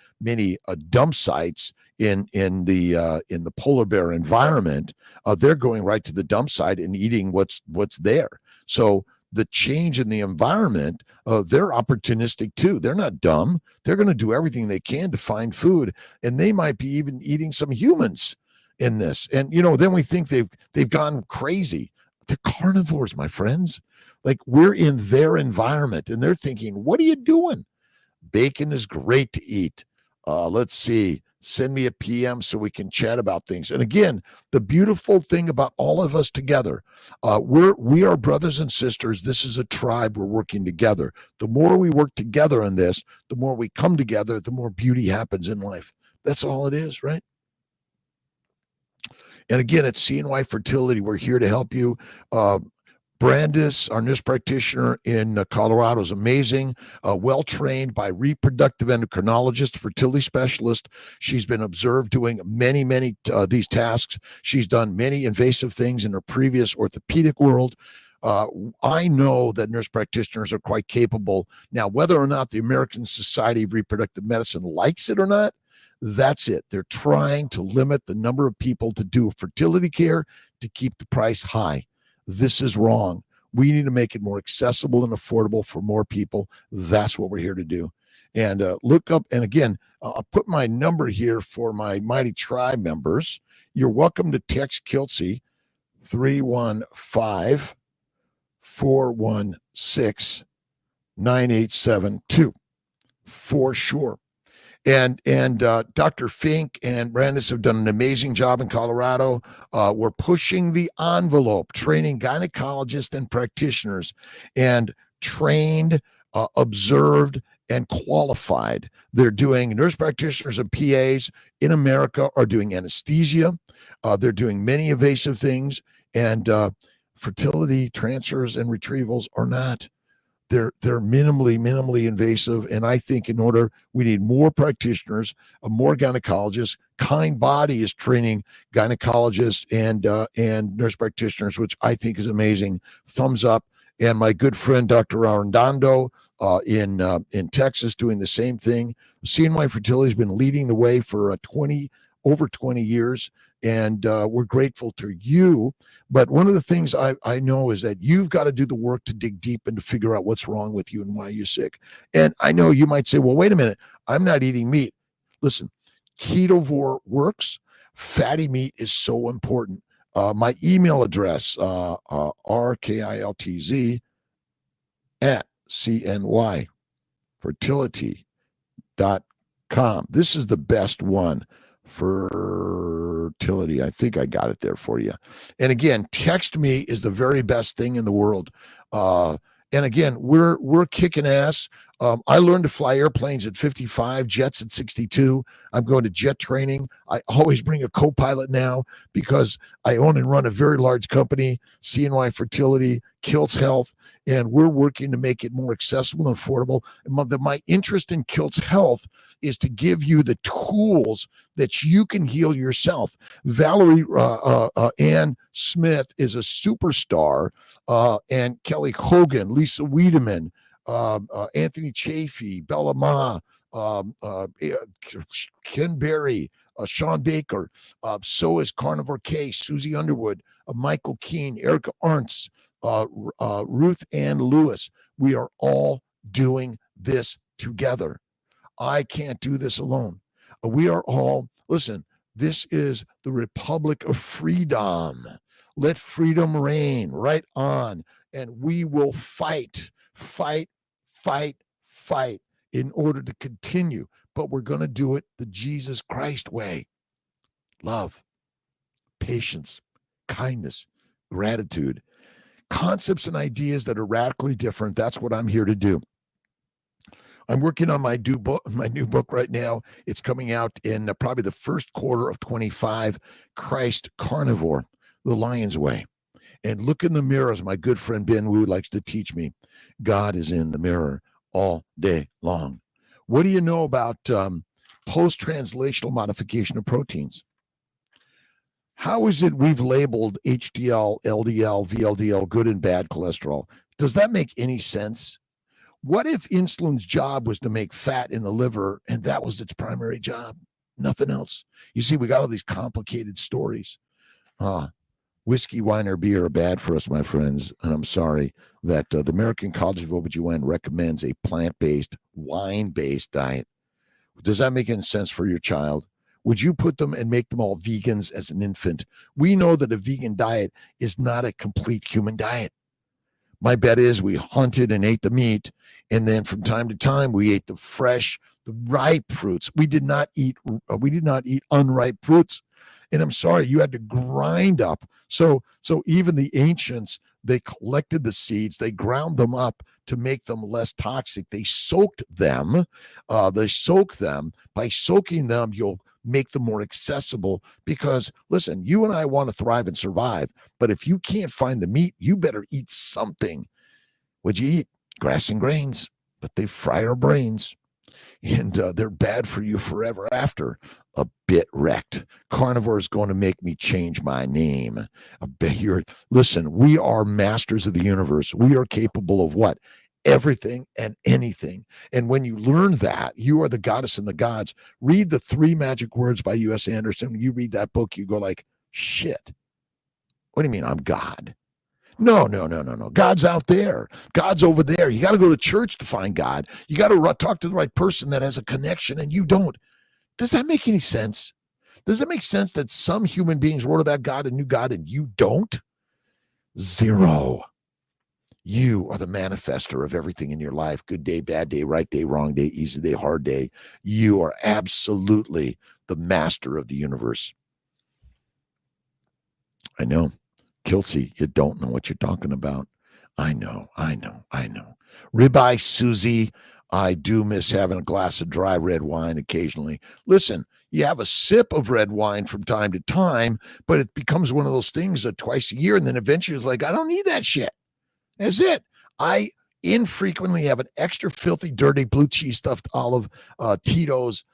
dump sites in the polar bear environment, they're going right to the dump site and eating what's there. So the change in the environment, they're opportunistic too. They're not dumb. They're going to do everything they can to find food, and they might be even eating some humans in this. And then we think they've gone crazy. They're carnivores, my friends. Like, we're in their environment, and they're thinking, "What are you doing?" Bacon is great to eat. Let's see. Send me a PM so we can chat about things. And again, the beautiful thing about all of us together, we are brothers and sisters. This is a tribe. We're working together. The more we work together on this, the more we come together, the more beauty happens in life. That's all it is, right? And again, it's CNY Fertility. We're here to help you. Brandis, our nurse practitioner in Colorado, is amazing, well trained by reproductive endocrinologist, fertility specialist. She's been observed doing many these tasks. She's done many invasive things in her previous orthopedic world. I know that nurse practitioners are quite capable. Now, whether or not the American Society of Reproductive Medicine likes it or not, that's it. They're trying to limit the number of people to do fertility care to keep the price high. This is wrong. We need to make it more accessible and affordable for more people. That's what we're here to do. And look up, and again, I'll put my number here for my Mighty Tribe members. You're welcome to text Kiltz 315-416-9872 for sure. And Dr. Fink and Brandis have done an amazing job in Colorado. We're pushing the envelope, training gynecologists and practitioners, and trained, observed, and qualified. They're doing nurse practitioners and PAs in America are doing anesthesia. They're doing many invasive things, and fertility transfers and retrievals are not. They're minimally invasive, and I think in order we need more practitioners, more gynecologists. Kind Body is training gynecologists and nurse practitioners, which I think is amazing. Thumbs up. And my good friend Dr. Arredondo in Texas doing the same thing. CNY Fertility has been leading the way for over 20 years, and we're grateful to you. But one of the things I know is that you've got to do the work to dig deep and to figure out what's wrong with you and why you're sick. And I know you might say, well, wait a minute, I'm not eating meat. Listen, ketovore works. Fatty meat is so important. My email address, rkiltz at cnyfertility.com. This is the best one. Fertility. I think I got it there for you. And again, text me is the very best thing in the world. And again, we're kicking ass. I learned to fly airplanes at 55, jets at 62. I'm going to jet training. I always bring a co-pilot now because I own and run a very large company, CNY Fertility, Kiltz Health, and we're working to make it more accessible and affordable. And my interest in Kiltz Health is to give you the tools that you can heal yourself. Valerie Ann Smith is a superstar, and Kelly Hogan, Lisa Wiedemann, Anthony Chafee, Bella Ma, Ken Berry, Sean Baker. So is Carnivore K, Susie Underwood, Michael Keene, Erica Arntz, Ruth Ann Lewis. We are all doing this together. I can't do this alone. We are all, listen, this is the Republic of Freedom. Let freedom reign, right on. And we will fight in order to continue. But we're going to do it the Jesus Christ way. Love, patience, kindness, gratitude, concepts and ideas that are radically different. That's what I'm here to do. I'm working on my new book right now. It's coming out in probably the first quarter of 25, Christ Carnivore, The Lion's Way. And look in the mirror, as my good friend Ben Wu likes to teach me. God is in the mirror all day long. What do you know about post-translational modification of proteins? How is it we've labeled HDL, LDL, VLDL, good and bad cholesterol? Does that make any sense? What if insulin's job was to make fat in the liver and that was its primary job? Nothing else. You see, we got all these complicated stories. Whiskey, wine, or beer are bad for us, my friends. And I'm sorry that the American College of OBGYN recommends a plant-based, wine-based diet. Does that make any sense for your child? Would you put them and make them all vegans as an infant? We know that a vegan diet is not a complete human diet. My bet is we hunted and ate the meat, and then from time to time we ate the fresh, the ripe fruits. We did not eat unripe fruits. And I'm sorry, you had to grind up. So even the ancients, they collected the seeds, they ground them up to make them less toxic. They soaked them. By soaking them, you'll make them more accessible, because listen, you and I want to thrive and survive, but if you can't find the meat, you better eat something. What'd you eat? Grass and grains, but they fry our brains, and they're bad for you forever after. A bit wrecked. Carnivore is going to make me change my name. I bet you're, listen, we are masters of the universe. We are capable of what? Everything and anything. And when you learn that, you are the goddess and the gods. Read the 3 Magic Words by U.S. Anderson. When you read that book, you go like, shit. What do you mean I'm God? No. God's out there. God's over there. You got to go to church to find God. You got to talk to the right person that has a connection, and you don't. Does that make any sense? Does it make sense that some human beings wrote about God and knew God and you don't? Zero. You are the manifester of everything in your life. Good day, bad day, right day, wrong day, easy day, hard day. You are absolutely the master of the universe. I know. Kiltz, you don't know what you're talking about. I know. Ribeye Susie, I do miss having a glass of dry red wine occasionally. Listen, you have a sip of red wine from time to time, but it becomes one of those things that twice a year, and then eventually it's like, I don't need that shit. That's it. I infrequently have an extra filthy, dirty blue cheese stuffed olive Tito's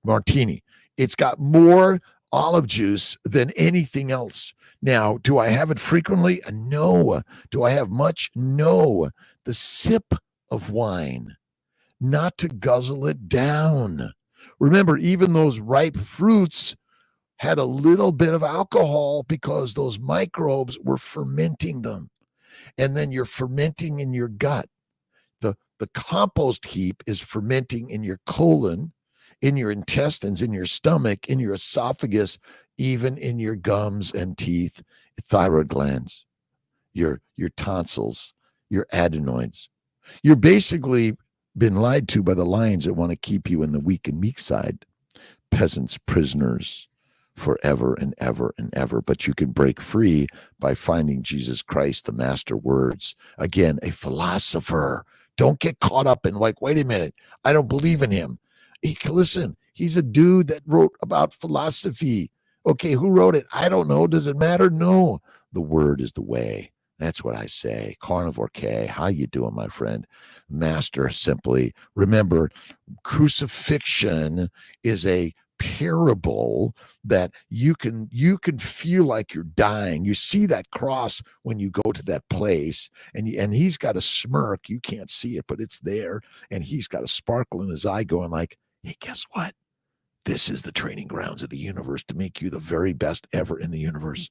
martini. It's got more olive juice than anything else. Now, do I have it frequently? No. Do I have much? No. The sip of wine, not to guzzle it down. Remember, even those ripe fruits had a little bit of alcohol because those microbes were fermenting them. And then you're fermenting in your gut. The compost heap is fermenting in your colon, in your intestines, in your stomach, in your esophagus, even in your gums and teeth, thyroid glands, your tonsils, your adenoids. You're basically been lied to by the lions that want to keep you in the weak and meek side. Peasants, prisoners, forever and ever and ever. But you can break free by finding Jesus Christ, the master words. Again, a philosopher. Don't get caught up in like, wait a minute, I don't believe in him. Listen, he's a dude that wrote about philosophy. Okay, who wrote it? I don't know. Does it matter? No. The word is the way. That's what I say. Carnivore K, how you doing, my friend? Master simply. Remember, crucifixion is a parable that you can feel like you're dying. You see that cross when you go to that place, and he's got a smirk. You can't see it, but it's there, and he's got a sparkle in his eye going like, hey, guess what? This is the training grounds of the universe to make you the very best ever in the universe.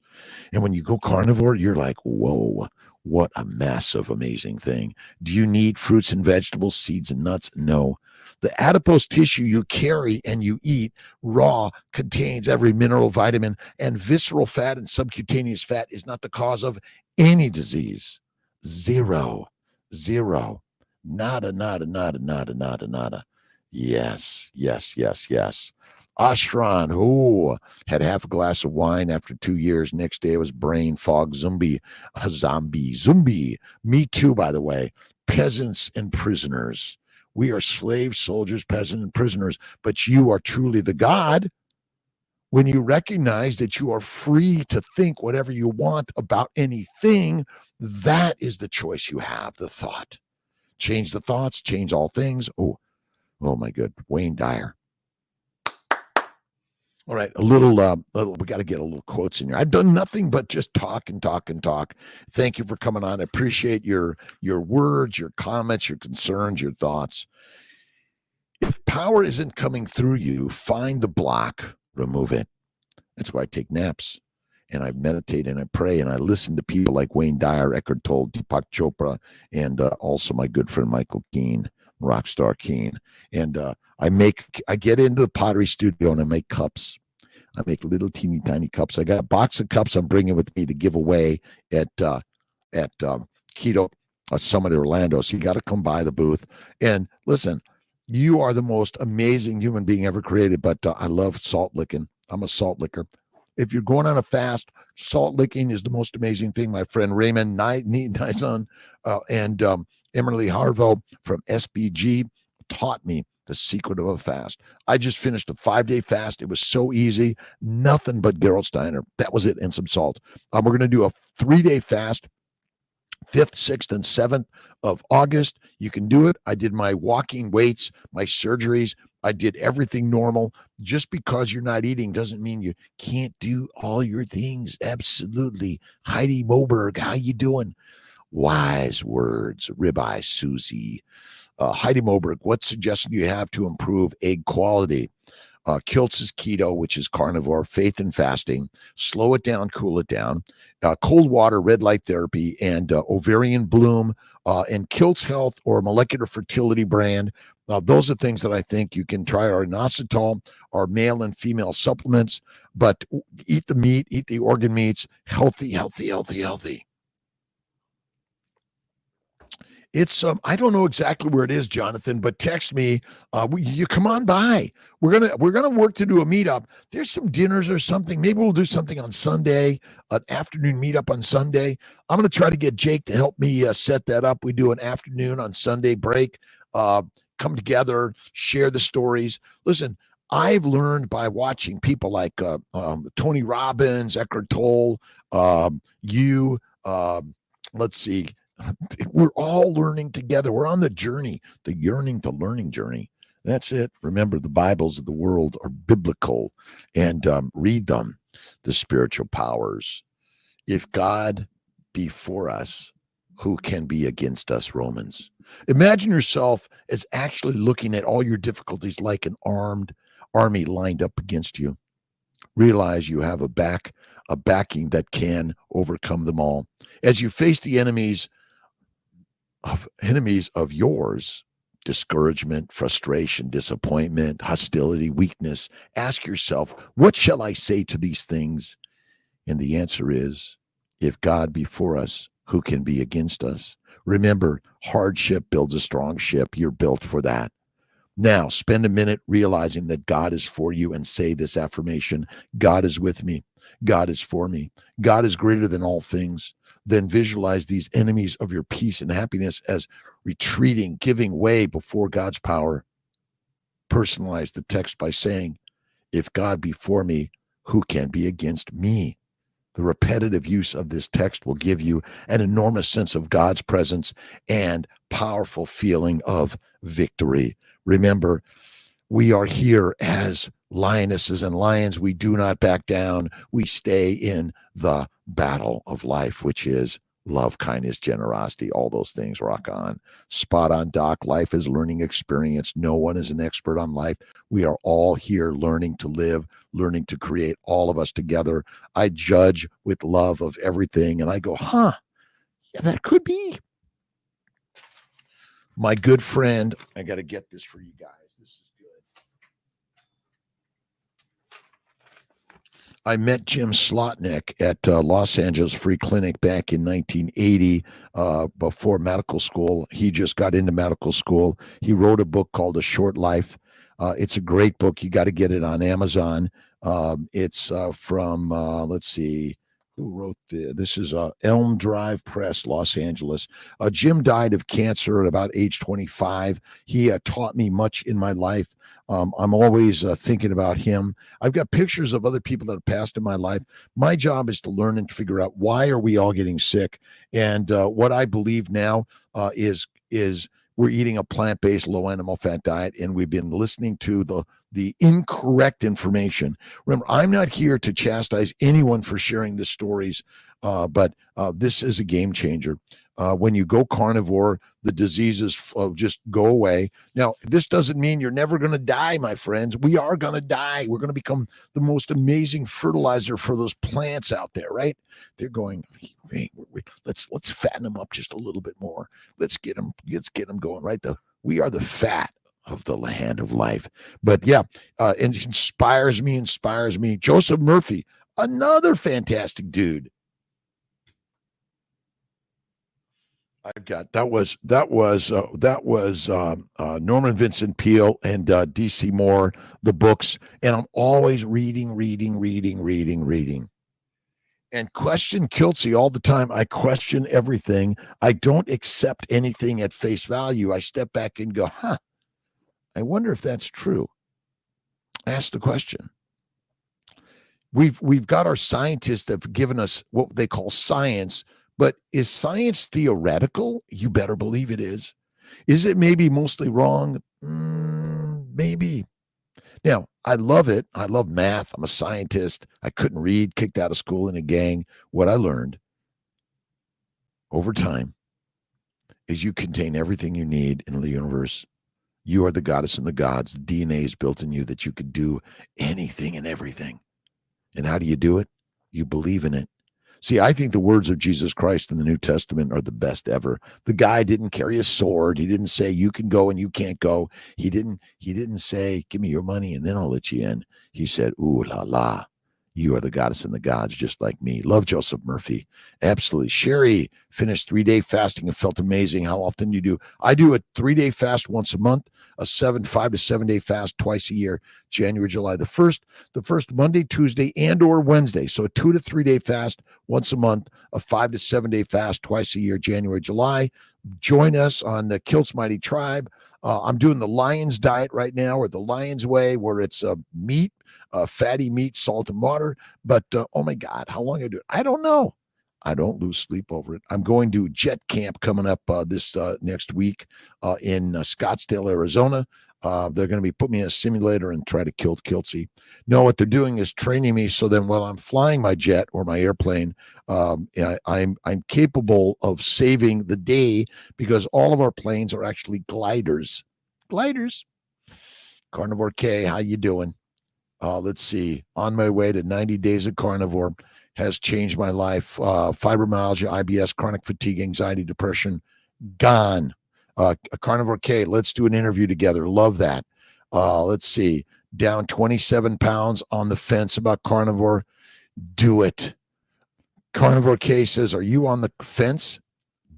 And when you go carnivore, you're like, whoa, what a massive, amazing thing. Do you need fruits and vegetables, seeds and nuts? No. The adipose tissue you carry and you eat raw contains every mineral, vitamin, and visceral fat and subcutaneous fat is not the cause of any disease. Zero. Nada. Yes. Ashran, who had half a glass of wine after 2 years. Next day it was brain fog, zombie. Me too, by the way. Peasants and prisoners. We are slaves, soldiers, peasants, and prisoners, but you are truly the God when you recognize that you are free to think whatever you want about anything. That is the choice you have, the thought. Change the thoughts, change all things. Oh my good. Wayne Dyer. All right, we got to get a little quotes in here. I've done nothing but just talk and talk and talk. Thank you for coming on. I appreciate your words, your comments, your concerns, your thoughts. If power isn't coming through you, find the block, remove it. That's why I take naps, and I meditate and I pray, and I listen to people like Wayne Dyer, Eckhart Tolle, Deepak Chopra, and also my good friend Michael Keane, Rockstar Keane. And I get into the pottery studio and I make cups. I make little teeny tiny cups. I got a box of cups I'm bringing with me to give away at Keto Summit Orlando. So you got to come by the booth. And listen, you are the most amazing human being ever created. But I love salt licking. I'm a salt licker. If you're going on a fast, salt licking is the most amazing thing. My friend Raymond Nison and Emily Harvo from SBG taught me The secret of a fast. I just finished a 5-day fast. It was so easy. Nothing but Gerolsteiner. That was it, and some salt. We're going to do a 3-day fast, 5th, 6th, and 7th of August. You can do it. I did my walking weights, my surgeries. I did everything normal. Just because you're not eating doesn't mean you can't do all your things. Absolutely. Heidi Moberg, how you doing? Wise words, Ribeye Susie. Heidi Moberg, what suggestion do you have to improve egg quality? Kiltz is keto, which is carnivore, faith and fasting, slow it down, cool it down, cold water, red light therapy, and ovarian bloom, and Kiltz Health or molecular fertility brand. Those are things that I think you can try. Our inositol, our male and female supplements, but eat the meat, eat the organ meats, healthy, healthy, healthy, healthy. It's I don't know exactly where it is, Jonathan, but text me. You come on by. We're gonna work to do a meetup. There's some dinners or something. Maybe we'll do something on Sunday, an afternoon meetup on Sunday. I'm gonna try to get Jake to help me set that up. We do an afternoon on Sunday break. Come together, share the stories. Listen, I've learned by watching people like Tony Robbins, Eckhart Tolle, you. Let's see. We're all learning together. We're on the journey, the yearning to learning journey. That's it. Remember, the Bibles of the world are biblical, and read them, the spiritual powers. If God be for us, who can be against us, Romans? Imagine yourself as actually looking at all your difficulties like an armed army lined up against you. Realize you have a backing that can overcome them all. As you face the enemies of yours, discouragement, frustration, disappointment, hostility, weakness, ask yourself, what shall I say to these things? And the answer is, if God be for us, who can be against us? Remember, hardship builds a strong ship. You're built for that. Now, spend a minute realizing that God is for you and say this affirmation: God is with me. God is for me. God is greater than all things. Then visualize these enemies of your peace and happiness as retreating, giving way before God's power. Personalize the text by saying, if God be for me, who can be against me? The repetitive use of this text will give you an enormous sense of God's presence and powerful feeling of victory. Remember, we are here as lionesses and lions. We do not back down. We stay in the battle of life, which is love, kindness, generosity, all those things. Rock on. Spot on, Doc. Life is learning experience. No one is an expert on life. We are all here learning to live, learning to create, all of us together. I judge with love of everything, and I go, yeah, that could be. My good friend, I got to get this for you guys. This is good. I met Jim Slotnick at Los Angeles Free Clinic back in 1980 before medical school. He just got into medical school. He wrote a book called A Short Life. It's a great book. You got to get it on Amazon. It's from, let's see, who wrote this is Elm Drive Press, Los Angeles. Jim died of cancer at about age 25. He taught me much in my life. I'm always thinking about him. I've got pictures of other people that have passed in my life. My job is to learn and figure out, why are we all getting sick? And what I believe now is we're eating a plant-based, low animal fat diet, and we've been listening to the incorrect information. Remember, I'm not here to chastise anyone for sharing the stories, but this is a game changer. When you go carnivore, the diseases just go away. Now, this doesn't mean you're never going to die, my friends. We are going to die. We're going to become the most amazing fertilizer for those plants out there, right? They're going, hey, let's fatten them up just a little bit more. Let's get them going, right? We are the fat of the land of life. But yeah, and it inspires me. Joseph Murphy, another fantastic dude. I've got that was Norman Vincent Peale and D.C. Moore, the books, and I'm always reading, and question Kiltz all the time. I question everything. I don't accept anything at face value. I step back and go, I wonder if that's true. Ask the question. We've got our scientists that have given us what they call science, but is science theoretical? You better believe it is. Is it maybe mostly wrong? Maybe. Now, I love it. I love math. I'm a scientist. I couldn't read, kicked out of school in a gang. What I learned over time is you contain everything you need in the universe. You are the goddess and the gods. The DNA is built in you that you could do anything and everything. And how do you do it? You believe in it. See, I think the words of Jesus Christ in the New Testament are the best ever. The guy didn't carry a sword. He didn't say you can go and you can't go. He didn't say, give me your money and then I'll let you in. He said, ooh la la. You are the goddess and the gods, just like me. Love Joseph Murphy. Absolutely. Sherry finished 3-day fasting and felt amazing. How often do you do? I do a 3-day fast once a month, a 5 to 7 day fast twice a year, January, July. The first Monday, Tuesday, and or Wednesday. So a 2 to 3 day fast once a month, a 5 to 7 day fast twice a year, January, July. Join us on the Kiltz Mighty Tribe. I'm doing the Lion's Diet right now, or the Lion's Way, where it's meat, fatty meat, salt, and water. But oh my God, how long I do it? I don't know. I don't lose sleep over it. I'm going to Jet Camp coming up this next week in Scottsdale, Arizona. They're going to be putting me in a simulator and try to kill Kiltzy. No, what they're doing is training me so then while I'm flying my jet or my airplane, I'm capable of saving the day because all of our planes are actually gliders. Gliders. Carnivore K, how you doing? Let's see. On my way to 90 days of carnivore. Has changed my life. Fibromyalgia, IBS, chronic fatigue, anxiety, depression, gone. Carnivore K, let's do an interview together. Love that. Let's see. Down 27 pounds on the fence about carnivore. Do it. Carnivore K says, are you on the fence?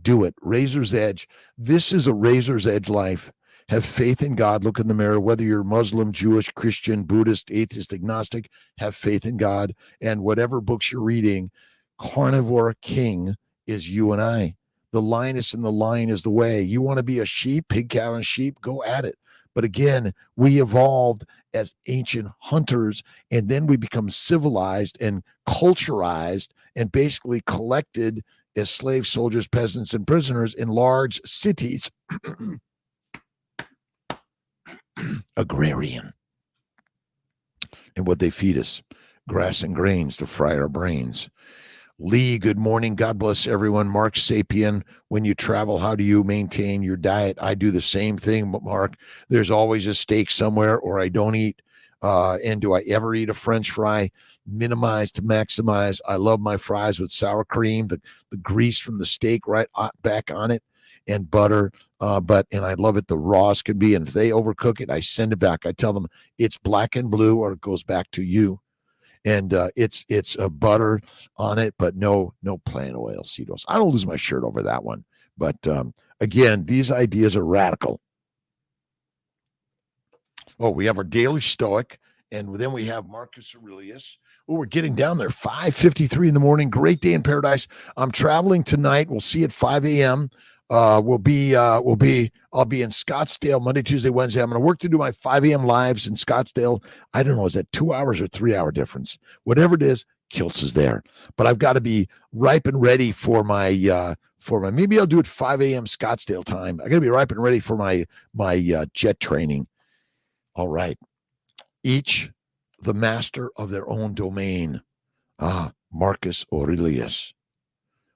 Do it. Razor's edge. This is a razor's edge life. Have faith in God. Look in the mirror. Whether you're Muslim, Jewish, Christian, Buddhist, atheist, agnostic, have faith in God. And whatever books you're reading, Carnivore King is you and I. The lioness and the lion is the way. You want to be a sheep, pig, cow, and sheep, go at it. But again, we evolved as ancient hunters, and then we become civilized and culturized and basically collected as slave soldiers, peasants, and prisoners in large cities. Agrarian. And what they feed us, grass and grains to fry our brains. Lee, good morning. God bless everyone. Mark Sapien, when you travel, how do you maintain your diet? I do the same thing, but Mark, there's always a steak somewhere or I don't eat. And do I ever eat a French fry? Minimize to maximize. I love my fries with sour cream, the grease from the steak right back on it, and butter. And I love it the raw as can be. And if they overcook it, I send it back. I tell them it's black and blue or it goes back to you. And it's a butter on it, but no plant oil, seed oils. I don't lose my shirt over that one. But again, these ideas are radical. Oh, we have our Daily Stoic, and then we have Marcus Aurelius. Oh, we're getting down there. 5:53 in the morning. Great day in paradise. I'm traveling tonight. We'll see at 5 a.m. I'll be in Scottsdale Monday, Tuesday, Wednesday. I'm going to work to do my 5 a.m. lives in Scottsdale. I don't know, is that 2 hours or 3 hour difference? Whatever it is, Kiltz is there. But I've got to be ripe and ready for my maybe I'll do it 5 a.m. Scottsdale time. I got to be ripe and ready for my jet training. All right. Each the master of their own domain. Marcus Aurelius.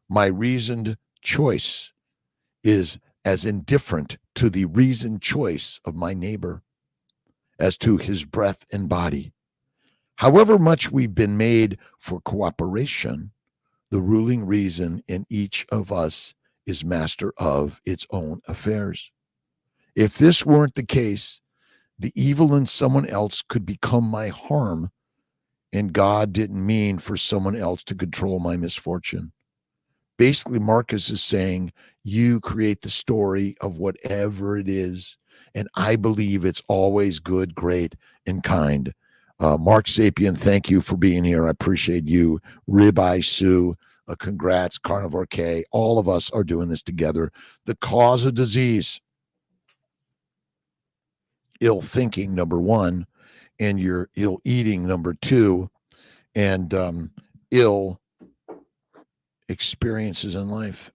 My reasoned choice is as indifferent to the reasoned choice of my neighbor as to his breath and body. However much we've been made for cooperation, the ruling reason in each of us is master of its own affairs. If this weren't the case, the evil in someone else could become my harm, and God didn't mean for someone else to control my misfortune. Basically, Marcus is saying, you create the story of whatever it is, and I believe it's always good, great, and kind. Mark Sapien, thank you for being here. I appreciate you. Ribeye Sue, congrats. Carnivore K, all of us are doing this together. The cause of disease ill thinking, number one, and your ill eating, number two, and ill experiences in life.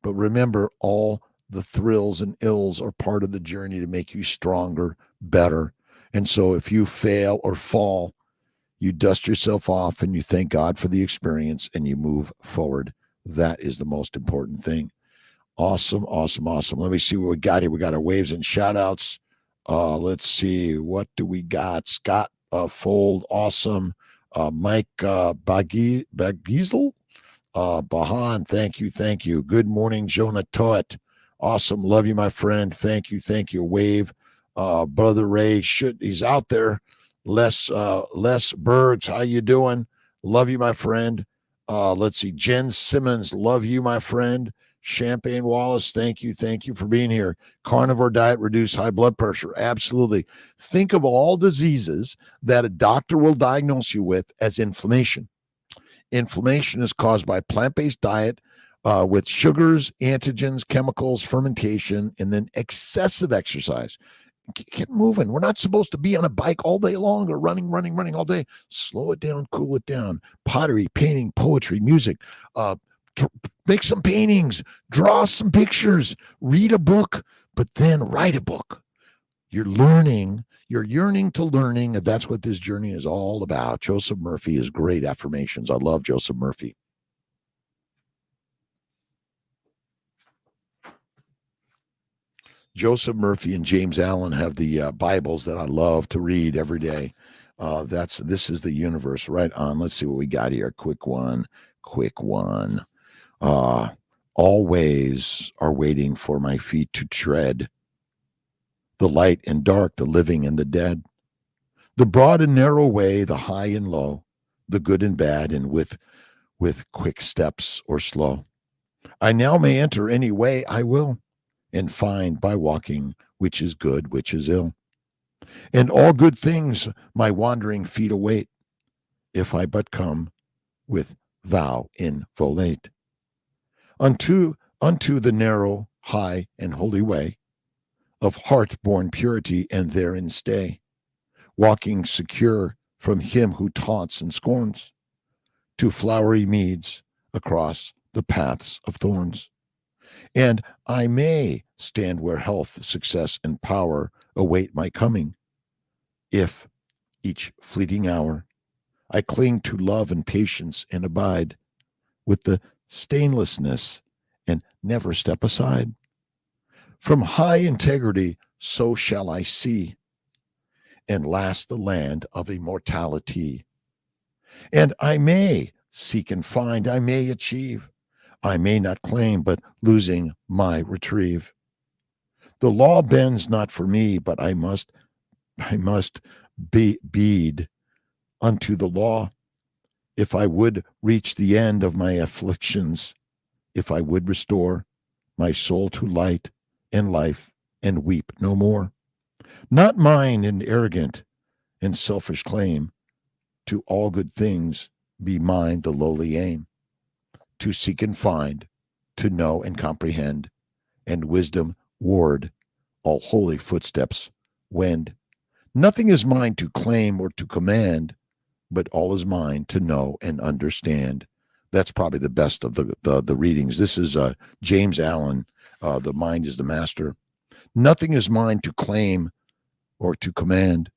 But remember, all the thrills and ills are part of the journey to make you stronger, better. And so if you fail or fall, you dust yourself off and you thank God for the experience and you move forward. That is the most important thing. Awesome, awesome, awesome. Let me see what we got here. We got our waves and shout outs. Let's see. What do we got? Scott Fold, awesome. Mike Bagizel, Bahan, thank you, thank you. Good morning, Jonah Toet. Awesome. Love you, my friend. Thank you, thank you. Wave. Brother Ray, he's out there. Les Birds, how you doing? Love you, my friend. Let's see. Jen Simmons, love you, my friend. Champagne Wallace, thank you for being here. Carnivore diet, reduce high blood pressure. Absolutely. Think of all diseases that a doctor will diagnose you with as inflammation. Inflammation is caused by plant-based diet with sugars, antigens, chemicals, fermentation, and then excessive exercise. Get moving. We're not supposed to be on a bike all day long or running all day. Slow it down, cool it down. Pottery, painting, poetry, music. Make some paintings, draw some pictures, read a book, but then write a book. You're learning, you're yearning to learning, and that's what this journey is all about. Joseph Murphy is great affirmations. I love Joseph Murphy. Joseph Murphy and James Allen have the Bibles that I love to read every day. This is the universe. Right on. Let's see what we got here. Quick one. All ways are waiting for my feet to tread. The light and dark, the living and the dead. The broad and narrow way, the high and low, the good and bad, and with quick steps or slow. I now may enter any way I will, and find by walking which is good, which is ill. And all good things my wandering feet await, if I but come with vow involate. Unto the narrow, high, and holy way of heart-born purity, and therein stay, walking secure from him who taunts and scorns, to flowery meads across the paths of thorns. And I may stand where health, success, and power await my coming, if each fleeting hour I cling to love and patience and abide with the stainlessness and never step aside. From high integrity, so shall I see and last the land of immortality. And I may seek and find, I may achieve, I may not claim, but losing my retrieve. The law bends not for me, but I must bead unto the law, if I would reach the end of my afflictions, if I would restore my soul to light and life and weep no more. Not mine and arrogant and selfish claim, to all good things be mine the lowly aim, to seek and find, to know and comprehend, and wisdom ward all holy footsteps wend. Nothing is mine to claim or to command, but all is mine to know and understand. That's probably the best of the readings. This is James Allen, The Mind is the Master. Nothing is mine to claim or to command,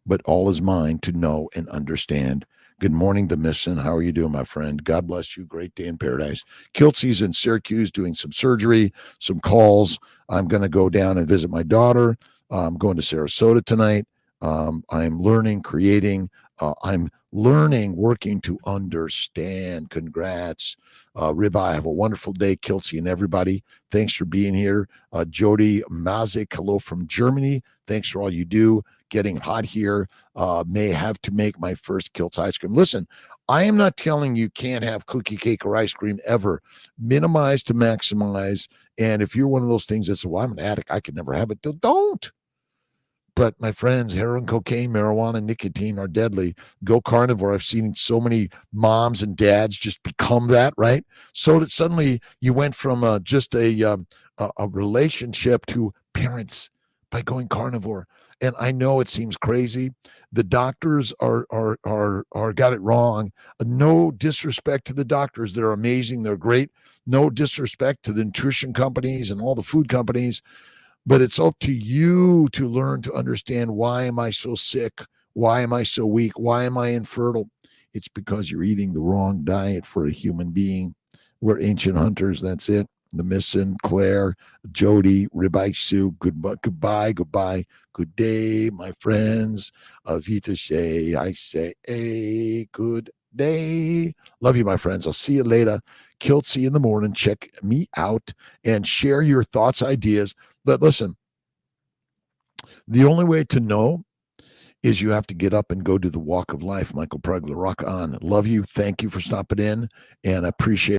but all is mine to know and understand. Good morning, the Misson. How are you doing, my friend? God bless you. Great day in paradise. Kiltz in Syracuse doing some surgery, some calls. I'm going to go down and visit my daughter. I'm going to Sarasota tonight. I'm learning, creating. I'm learning, working to understand. Congrats. Ribeye, have a wonderful day, Kiltz and everybody. Thanks for being here. Jody Mazik, hello from Germany. Thanks for all you do. Getting hot here. May have to make my first Kiltz ice cream. Listen, I am not telling you can't have cookie, cake, or ice cream ever. Minimize to maximize. And if you're one of those things that says, well, I'm an addict, I could never have it, don't. But my friends, heroin, cocaine, marijuana, nicotine are deadly. Go carnivore. I've seen so many moms and dads just become that, right? So that suddenly you went from just a relationship to parents by going carnivore. And I know it seems crazy. The doctors are got it wrong. No disrespect to the doctors. They're amazing. They're great. No disrespect to the nutrition companies and all the food companies, but it's up to you to learn to understand, why am I so sick? Why am I so weak? Why am I infertile? It's because you're eating the wrong diet for a human being. We're ancient hunters. That's it. The Missin, Claire, Jody, Ribeye Sue. Goodbye, goodbye, goodbye. Good day, my friends. Avita say, I say, a good day. Love you, my friends. I'll see you later. Kiltz in the morning. Check me out and share your thoughts, ideas. But listen, the only way to know is you have to get up and go do the walk of life. Michael Prugler, rock on. Love you. Thank you for stopping in, and I appreciate